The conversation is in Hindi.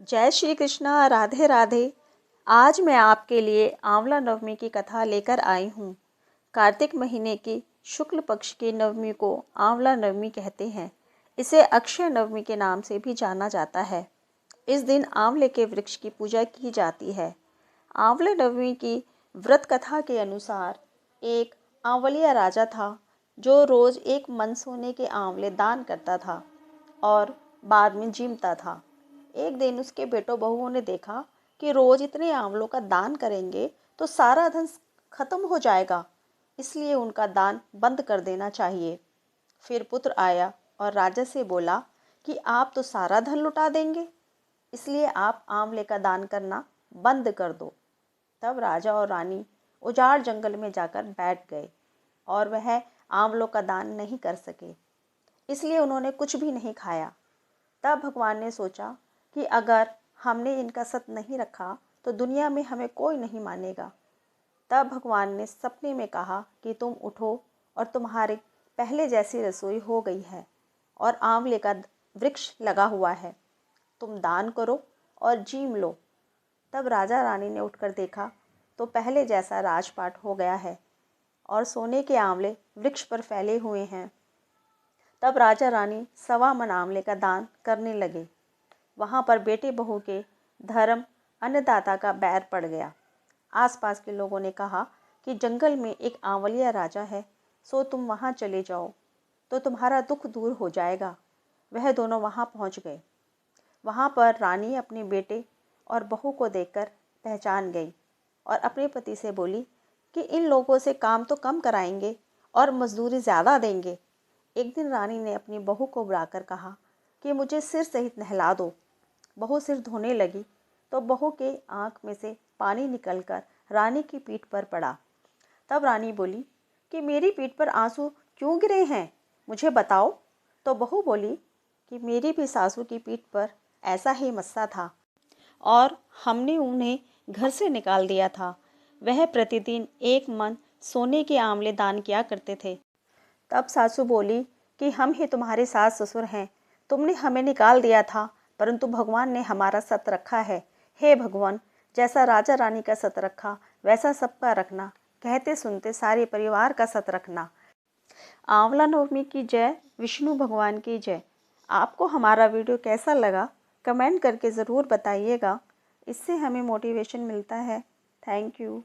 जय श्री कृष्णा। राधे राधे। आज मैं आपके लिए आंवला नवमी की कथा लेकर आई हूँ। कार्तिक महीने की शुक्ल पक्ष की नवमी को आंवला नवमी कहते हैं। इसे अक्षय नवमी के नाम से भी जाना जाता है। इस दिन आंवले के वृक्ष की पूजा की जाती है। आंवले नवमी की व्रत कथा के अनुसार एक आंवलिया राजा था जो रोज एक मन सोने के आंवले दान करता था और बाद में जीमता था। एक दिन उसके बेटों बहुओं ने देखा कि रोज इतने आंवलों का दान करेंगे तो सारा धन खत्म हो जाएगा, इसलिए उनका दान बंद कर देना चाहिए। फिर पुत्र आया और राजा से बोला कि आप तो सारा धन लुटा देंगे, इसलिए आप आंवले का दान करना बंद कर दो। तब राजा और रानी उजाड़ जंगल में जाकर बैठ गए और वह आंवलों का दान नहीं कर सके, इसलिए उन्होंने कुछ भी नहीं खाया। तब भगवान ने सोचा कि अगर हमने इनका सत नहीं रखा तो दुनिया में हमें कोई नहीं मानेगा। तब भगवान ने सपने में कहा कि तुम उठो और तुम्हारी पहले जैसी रसोई हो गई है और आंवले का वृक्ष लगा हुआ है, तुम दान करो और जीम लो। तब राजा रानी ने उठकर देखा तो पहले जैसा राजपाट हो गया है और सोने के आंवले वृक्ष पर फैले हुए हैं। तब राजा रानी 1.25 मन आंवले का दान करने लगे। वहाँ पर बेटे बहू के धर्म अन्नदाता का बैर पड़ गया। आसपास के लोगों ने कहा कि जंगल में एक आंवलिया राजा है, सो तुम वहाँ चले जाओ तो तुम्हारा दुख दूर हो जाएगा। वह दोनों वहाँ पहुँच गए। वहाँ पर रानी अपने बेटे और बहू को देखकर पहचान गई और अपने पति से बोली कि इन लोगों से काम तो कम कराएंगे और मजदूरी ज़्यादा देंगे। एक दिन रानी ने अपनी बहू को बुलाकर कहा कि मुझे सिर सहित नहला दो। बहू सिर धोने लगी तो बहू के आंख में से पानी निकलकर रानी की पीठ पर पड़ा। तब रानी बोली कि मेरी पीठ पर आंसू क्यों गिरे हैं, मुझे बताओ। तो बहू बोली कि मेरी भी सासू की पीठ पर ऐसा ही मस्सा था और हमने उन्हें घर से निकाल दिया था। वह प्रतिदिन 1 मन सोने के आंवले दान किया करते थे। तब सासू बोली कि हम ही तुम्हारे सास ससुर हैं, तुमने हमें निकाल दिया था परंतु भगवान ने हमारा सत रखा है। हे भगवान, जैसा राजा रानी का सत रखा वैसा सबका रखना, कहते सुनते सारे परिवार का सत रखना। आंवला नवमी की जय, विष्णु भगवान की जय। आपको हमारा वीडियो कैसा लगा कमेंट करके ज़रूर बताइएगा, इससे हमें मोटिवेशन मिलता है। Thank you.